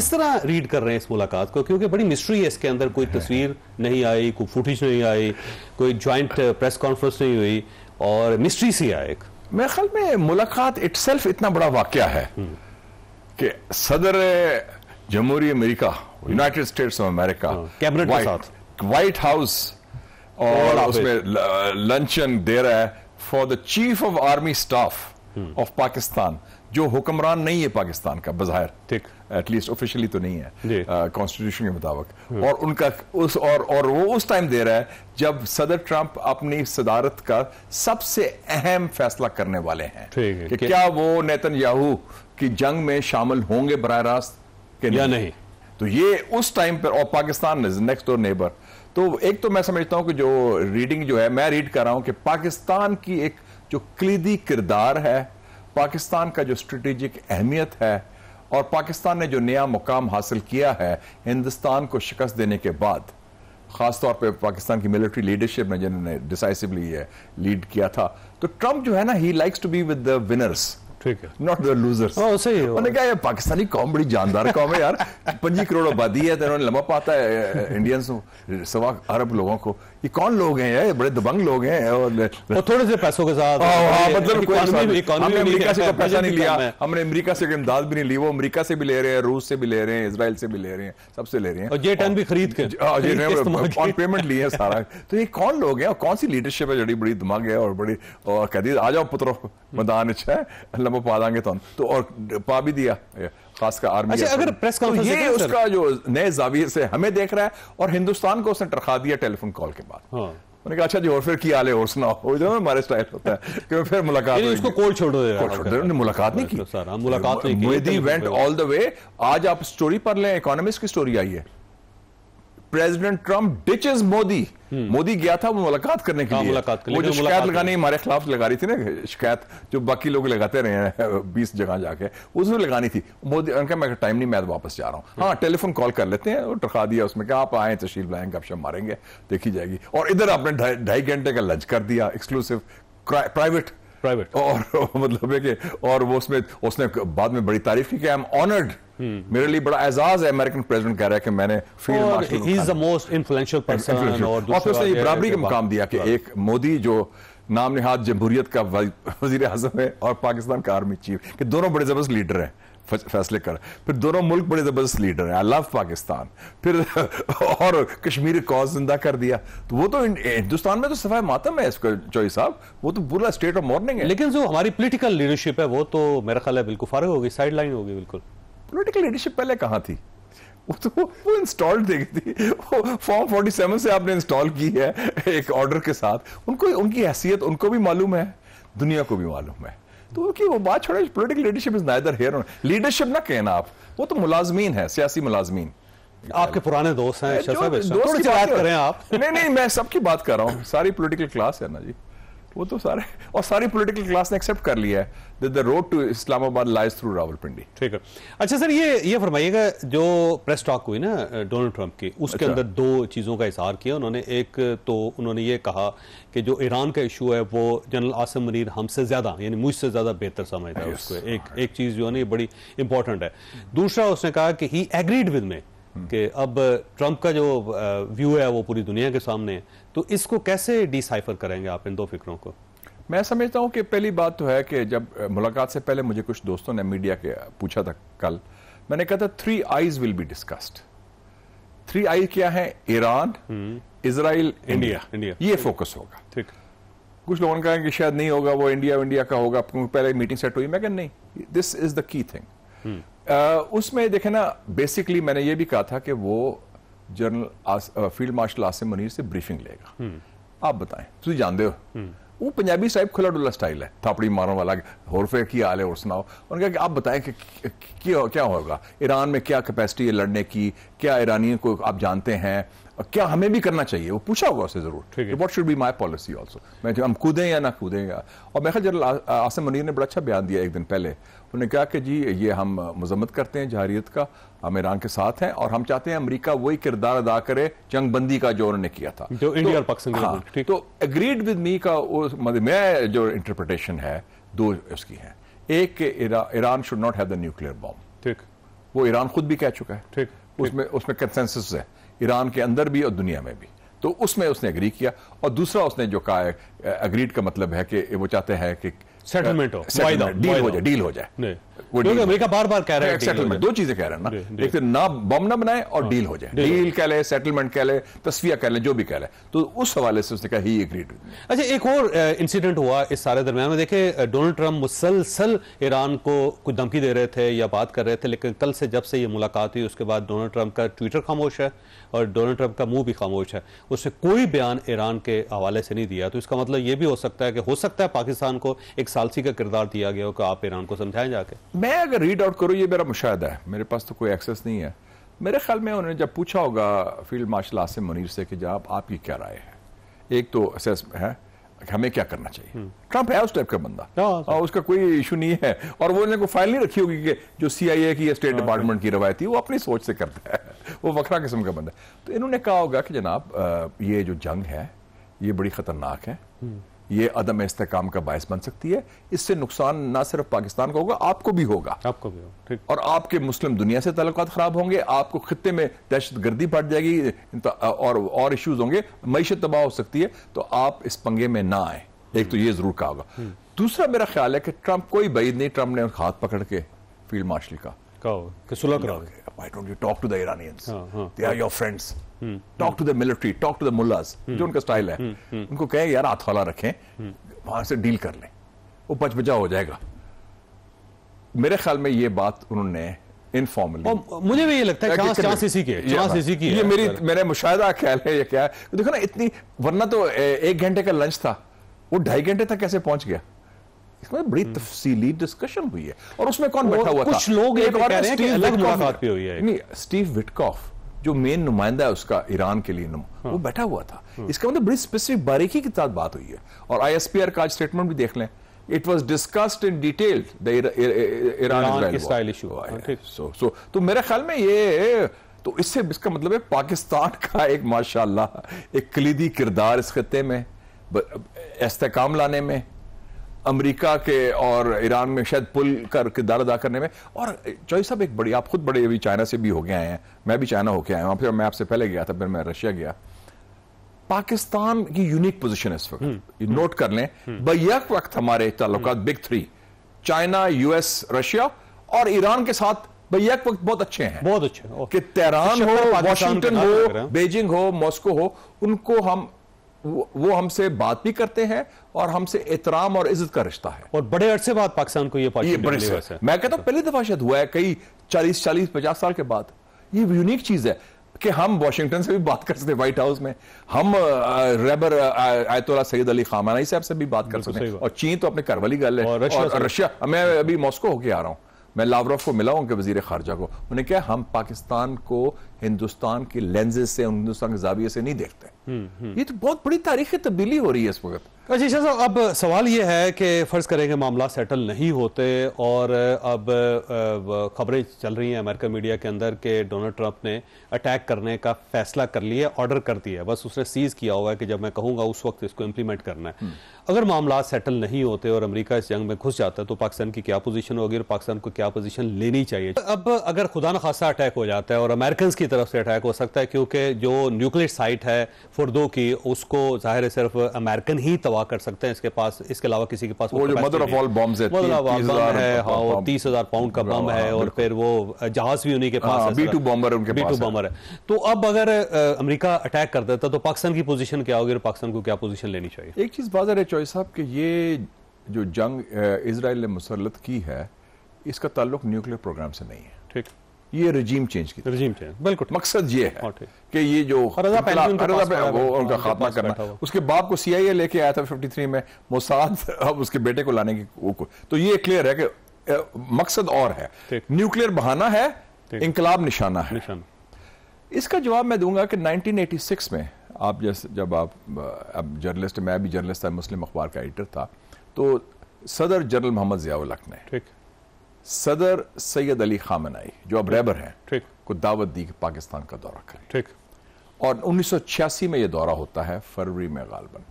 किस तरह रीड कर रहे हैं इस मुलाकात को, क्योंकि बड़ी मिस्ट्री है इसके अंदर, कोई तस्वीर नहीं आई, कोई फुटेज नहीं आई, कोई ज्वाइंट प्रेस कॉन्फ्रेंस नहीं हुई और मिस्ट्री सी है एक। मेरे ख्याल में मुलाकात इटसेल्फ इतना बड़ा वाकया है कि सदर जमहूरी America, United States of America cabinet के साथ व्हाइट हाउस और उसमें लंचन दे रहा है for the chief of army staff of Pakistan, जो हुक्मरान नहीं है पाकिस्तान का बज़ाहिर, ठीक, एटलीस्ट ऑफिशियली तो नहीं है कॉन्स्टिट्यूशन के मुताबिक, और उनका और वो उस टाइम दे रहा है जब सदर ट्रंप अपनी सदारत का सबसे अहम फैसला करने वाले हैं कि क्या वो नेतन्याहू की जंग में शामिल होंगे बराह रास्त या नहीं। तो ये उस टाइम पर, और पाकिस्तान नेक्स्ट डोर नेबर, तो एक तो मैं समझता हूं कि जो रीडिंग जो है मैं रीड कर रहा हूं कि पाकिस्तान की एक जो कलीदी किरदार है, पाकिस्तान का जो स्ट्रेटेजिक अहमियत है, और पाकिस्तान ने जो नया मुकाम हासिल किया है हिंदुस्तान को शिकस्त देने के बाद, खासतौर पे पाकिस्तान की मिलिट्री लीडरशिप ने जिन्होंने डिसाइसिवली लीड किया था, तो ट्रंप जो है ना, he likes to be with the winners, ठीक है, नॉट द लूजर्स। उन्होंने कहा पाकिस्तानी कौम बड़ी जानदार कौम है यार, 25 करोड़ आबादी है, तो उन्होंने लंबा पाता है इंडियंस, सवा अरब लोगों को, ये कौन लोग हैं यार, बड़े दबंग लोग हैं, और थोड़े से पैसों के साथ, मतलब हमने अमेरिका से पैसा नहीं लिया, हमने अमेरिका से इमदाद भी नहीं ली, वो अमेरिका से भी ले रहे हैं, रूस से भी ले रहे हैं, इसराइल से भी ले रहे हैं, सबसे ले रहे हैं, और J-10 भी खरीद के ऑन पेमेंट लिए सारा। तो ये कौन लोग हैं और कौन सी लीडरशिप है, बड़ी दिमाग है और बड़ी, और कह दी आ जाओ पुत्रों मैदान अच्छा है, लंबा पा देंगे तो और पा भी दिया खासकर आर्मी। अच्छा, अगर प्रेस कॉन्फ्रेंस, तो ये उसका जो नए जाविये से हमें देख रहा है, और हिंदुस्तान को उसने टरखा दिया टेलीफोन कॉल के बाद। मैंने कहा अच्छा जी और फिर क्या हाल है और सुनाओ, जो हमारे स्टाइल होता है कि फिर मुलाकात, उसको कोल्ड छोड़ दे रहा है, उन्होंने मुलाकात नहीं की, मुलाकात नहीं की, Modi went all the way. आज आप स्टोरी पढ़ लें, इकोनॉमिस्ट की स्टोरी आई है, president Trump ditches Modi, Modi गया था वो मुलाकात करने के लिए, वो जो शिकायत लगानी हमारे खिलाफ लगा रही थी ना, शिकायत जो बाकी लोग लगाते रहे हैं 20 जगह जाके, उसमें लगानी थी मोदी। उनका मैं टाइम नहीं, मैं वापस जा रहा हूँ, हाँ टेलीफोन कॉल कर लेते हैं, और टरखा दिया उसमें कि आप आए, तशरीफ लाएंगे, गपशप मारेंगे, देखी जाएगी। और इधर आपने 2.5 घंटे का लंच कर दिया, एक्सक्लूसिव प्राइवेट, और मतलब है कि, और वो उसने बाद में बड़ी तारीफ की कि आई एम ऑनर्ड, मेरे लिए बड़ा एजाज है, अमेरिकन प्रेसिडेंट कह रहा है कि मैंने field marshal, he is the most influential person, और उसने ये बराबरी का मुकाम दिया कि एक मोदी जो नाम निहाद जमहूरियत का वजीर आजम है और पाकिस्तान का आर्मी चीफ, कि दोनों बड़े जबरदस्त लीडर हैं, फैसले कर, फिर दोनों मुल्क बड़े जबरदस्त लीडर हैं, आई लव पाकिस्तान, फिर और कश्मीर कॉज जिंदा कर दिया, तो वो तो हिंदुस्तान में तो सफाई मातम है इसका चौधरी साहब, वो तो पूरा स्टेट ऑफ मॉर्निंग है। लेकिन जो हमारी पॉलिटिकल लीडरशिप है वो तो मेरा ख्याल है बिल्कुल फारिग हो गई, साइड लाइन हो गई बिल्कुल। पॉलिटिकल लीडरशिप पहले कहां थी, वो इंस्टॉल थी, वो फॉर्म 47 से आपने इंस्टॉल की है एक ऑर्डर के साथ, उनको उनकी हैसियत उनको भी मालूम है, दुनिया को भी मालूम है, तो उनकी वो बात छोड़े, political leadership is neither here, leadership ना कहना आप, वो तो मुलाजमीन है, सियासी मुलाजमीन। आपके पुराने दोस्त हैं, थोड़ी सी बात करें आप। नहीं मैं सबकी बात कर रहा हूँ, सारी पॉलिटिकल क्लास है ना जी, वो तो सारे, और सारी पॉलिटिकल क्लास ने एक्सेप्ट कर लिया है that the road to Islamabad lies through Rawalpindi. ठीक है, अच्छा सर ये फरमाइएगा, जो प्रेस टॉक हुई ना डोनाल्ड ट्रंप की, उसके अंदर दो चीज़ों का इजहार किया उन्होंने। एक तो उन्होंने ये कहा कि जो ईरान का इशू है वो जनरल आसिम मुनीर हमसे ज़्यादा, यानी मुझसे ज़्यादा बेहतर समझता है उसको, एक चीज़ जो है ना ये बड़ी इंपॉर्टेंट है। दूसरा उसने कहा कि ही एग्रीड विद मी कि अब ट्रंप का जो व्यू है वो पूरी दुनिया के सामने है, तो इसको कैसे डिसाइफर करेंगे आप इन दो फिक्रों को? मैं समझता हूं कि पहली बात तो है कि जब मुलाकात से पहले मुझे कुछ दोस्तों ने मीडिया के पूछा था कल, मैंने कहा था 3 आईज विल बी डिस्कस्ड। 3 आई क्या है? ईरान, इजराइल, इंडिया, ये फोकस होगा। ठीक, कुछ लोगों ने कहा कि शायद नहीं होगा, वो इंडिया का होगा, पहले मीटिंग सेट हुई। मैं कहा नहीं, this is the key thing. उसमें देखे ना, बेसिकली मैंने ये भी कहा था कि वो general field marshal Asim Munir से ब्रीफिंग लेगा। आप बताएं, तुम जानते हो वो पंजाबी साहिब खुला डुला स्टाइल है, थापड़ी मारने वाला, होर फिर की हाल है और सुनाओ। उन्होंने कहा कि आप बताएं कि क्या होगा, ईरान में क्या कैपेसिटी है लड़ने की, क्या ईरानियों को आप जानते हैं, क्या हमें भी करना चाहिए, वो पूछा होगा उससे जरूर, what should be my policy also, मैं हम कूदें या ना कूदें। और मैं जनरल आसिम मुनीर ने बड़ा अच्छा बयान दिया एक दिन पहले, उन्होंने कहा कि जी ये हम मजम्मत करते हैं जहारियत का, हम ईरान के साथ हैं और हम चाहते हैं अमेरिका वही किरदार अदा करे जंगबंदी का जो उन्होंने किया था, जो इंडिया और पाकिस्तान। तो एग्रीड विद मी का मैं जो इंटरप्रिटेशन है, दो उसकी है। एक Iran should not have the nuclear bomb, ठीक, वो ईरान खुद भी कह चुका है। ठीक, उसमें कंसेंसस है ईरान के अंदर भी और दुनिया में भी, तो उसमें उसने एग्री किया। और दूसरा उसने जो कहा है, एग्रीड का मतलब है कि वो चाहते हैं कि सेटलमेंट हो, डील हो जाए। क्योंकि अमेरिका बार बार कह रहा है सेटलमेंट, दो चीजें कह रहे हैं ना, एक तो ना बम ना बनाए और डील हो जाए। डील कह ले, सेटलमेंट कह ले, तस्वीर कह ले, जो भी कह ले, तो उस हवाले से उसने कहा ही एग्रीड। अच्छा, एक और इंसिडेंट हुआ इस सारे दरमियान में। देखे, डोनाल्ड ट्रंप मुसलसल ईरान को कुछ धमकी दे रहे थे या बात कर रहे थे, लेकिन कल से जब से ये मुलाकात हुई उसके बाद डोनाल्ड ट्रंप का ट्विटर खामोश है और डोनाल्ड ट्रंप का मुंह भी खामोश है। उसने कोई बयान ईरान के हवाले से नहीं दिया। तो इसका मतलब ये भी हो सकता है कि पाकिस्तान को एक सालसी का किरदार दिया गया हो कि आप ईरान को समझाएं जाके। मैं अगर रीड आउट करूं, ये मेरा मुशाहिदा है, मेरे पास तो कोई एक्सेस नहीं है। मेरे ख्याल में उन्होंने जब पूछा होगा फील्ड मार्शल आसिम मुनीर से कि जनाब आपकी क्या राय है, एक तो असेस है कि हमें क्या करना चाहिए। ट्रंप है उस टाइप का बंदा और उसका कोई इशू नहीं है, और वो उन्होंने फाइल नहीं रखी होगी कि जो CIA की या स्टेट डिपार्टमेंट की रवायत थी, वो अपनी सोच से करता है, वो वखरा किस्म का बंदा। तो इन्होंने कहा होगा कि जनाब ये जो जंग है ये बड़ी खतरनाक है, ये अदम इस्तेकाम का बायस बन सकती है, इससे नुकसान ना सिर्फ पाकिस्तान को होगा, आपको भी होगा, ठीक। और आपके मुस्लिम दुनिया से ताल्लुकात खराब होंगे, आपको खित्ते में दहशतगर्दी बढ़ जाएगी और इश्यूज होंगे, मईशत तबाह हो सकती है। तो आप इस पंगे में ना आए, एक तो ये जरूर कहा होगा। दूसरा मेरा ख्याल है कि ट्रंप कोई बैद नहीं, ट्रंप ने हाथ पकड़ के फील्ड मार्शल का सुलह कराओ, why don't you talk to the Iranians? They are your friends. Talk to the military, talk to the mullahs, जो उनका स्टाइल है। उनको कहें यार हाथ हौला रखें, वहां से डील कर लें, वो बच बचा हो जाएगा। मेरे ख्याल में ये बात उन्होंने इनफॉर्मली, मुझे भी ये लगता है चांस इसी की ये मेरे मुशाहिदा ख्याल है। ये क्या है, देखो ना, इतनी, वरना तो 1 घंटे का लंच था, वो 2.5 घंटे तक कैसे पहुंच गया? इसमें बड़ी तफसीली डिस्कशन हुई है। और उसमें कौन बैठा हुआ था? कुछ लोग एक और कह रहे हैं कि अलग मुलाकात भी हुई है। नहीं, स्टीव विटकॉफ जो मेन नुमाइंदा है उसका ईरान के लिए, वो बैठा हुआ था। इसका मतलब बड़ी स्पेसिफिक बारीकी के साथ बात हुई है। और ISPR का स्टेटमेंट भी देख लें, it was discussed in detail the Iran issue. तो मेरे ख्याल में ये, तो इससे इसका मतलब है पाकिस्तान का एक माशाअल्लाह एक कलीदी किरदार इस खत्ते में, इस्तेकाम लाने में, अमेरिका के और ईरान में शायद पुल का किरदार अदा करने में। और चौधरी साहब एक बड़ी, आप खुद बड़े अभी चाइना से भी हो गए हैं, मैं भी चाइना होके आया हूं, फिर मैं आपसे पहले गया था, फिर मैं रशिया गया। पाकिस्तान की यूनिक पोजीशन है इस वक्त, नोट कर लें। बैक वक्त हमारे ताल्लुकात बिग 3 चाइना, US, रशिया और ईरान के साथ बैक वक्त बहुत अच्छे हैं, बहुत अच्छे। कि तेहरान हो, वाशिंगटन हो, बीजिंग हो, मॉस्को हो, उनको वो हमसे बात भी करते हैं और हमसे एहतराम और इज्जत का रिश्ता है। और बड़े अरसे बाद पाकिस्तान को ये बड़े, मैं कहता हूं पहली दफा शायद हुआ है कई 40-50 साल के बाद। ये यूनिक चीज है कि हम वाशिंगटन से भी बात कर सकते हैं, व्हाइट हाउस में हम rebar Ayatollah Syed Ali Khamenei साहब से भी बात कर सकते हैं। और चीन तो अपने घर वाली गल है, और रशिया, मैं अभी मॉस्को होके आ रहा हूं, मैं लावरोव को मिला हूं, उनके वजीर खारजा को। उन्होंने कहा हम पाकिस्तान को हिंदुस्तान के लेंजेस से, हिंदुस्तान के जाविये से नहीं देखते। ये तो बहुत बड़ी तारीखी तब्दीली हो रही है इस वक्त। अच्छा साहब, अब सवाल ये है कि फर्ज करेंगे मामला सेटल नहीं होते और अब खबरें चल रही हैं अमेरिकन मीडिया के अंदर कि डोनाल्ड ट्रंप ने अटैक करने का फैसला कर लिया, ऑर्डर कर दिया, बस उसने सीज किया होगा कि जब मैं कहूंगा उस वक्त इसको इंप्लीमेंट करना है। अगर मामला सेटल नहीं होते और अमेरिका इस जंग में घुस जाता है तो पाकिस्तान की क्या पोजीशन होगी और पाकिस्तान को क्या पोजीशन लेनी चाहिए? अब अगर खुदा न खासा अटैक हो जाता है, और अमेरिकन की तरफ से अटैक हो सकता है, क्योंकि जो न्यूक्लियर साइट है फुर्दो की, उसको जाहिर है सिर्फ अमेरिकन ही तबाह कर सकते हैं, इसके पास, इसके अलावा किसी के पास वो जो मदर ऑफ ऑल बॉम्ब्स है, 30,000 पाउंड का बम है, और फिर वो जहाज भी उन्हीं के पास है, B2 बॉम्बर उनके पास है। तो अब अगर अमेरिका अटैक कर देता तो पाकिस्तान की पोजीशन क्या होगी और पाकिस्तान को क्या पोजीशन लेनी चाहिए? एक चीज वाज़ेह है चौधरी साहब कि ये जो जंग इजराइल ने मुसल्लत की है, इसका ताल्लुक न्यूक्लियर प्रोग्राम से नहीं है, ठीक। ये रजीम चेंज की, रजीम चेंज, बिल्कुल मकसद ये है कि ये जो वो उनका खात्मा करना। उसके बाप को CIA लेके आया था 53 में, मोसाद अब उसके बेटे को लाने की, तो ये क्लियर है कि मकसद और है, न्यूक्लियर बहाना है, इंकलाब निशाना है। इसका जवाब मैं दूंगा कि 1986 में आप जब आप अब जर्नलिस्ट, मैं भी जर्नलिस्ट था, मुस्लिम अखबार का एडिटर था, तो सदर जनरल मोहम्मद ज़िया-उल हक ने सदर सैयद अली खामेनी जो अब रहबर हैं को दावत दी कि पाकिस्तान का दौरा करें, ठीक। और 1986 में यह दौरा होता है, फरवरी में गालबन।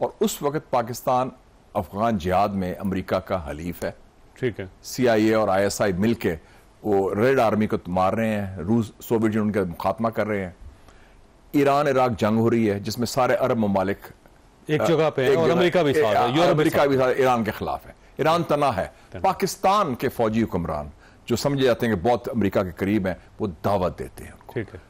और उस वक्त पाकिस्तान अफगान जिहाद में अमेरिका का हलीफ है, ठीक है। CIA और ISI मिलके वो रेड आर्मी को मार रहे हैं, रूस सोवियत यूनियन का खात्मा कर रहे हैं, ईरान इराक जंग हो रही है जिसमें सारे अरब ममालिक एक जगह पे है और अमेरिका भी साथ है, अमेरिका भी साथ ईरान के खिलाफ है। ईरान तना है। पाकिस्तान के फौजी हुक्मरान जो समझे जाते हैं कि बहुत अमेरिका के करीब हैं, वो दावत देते हैं उनको। ठीक है।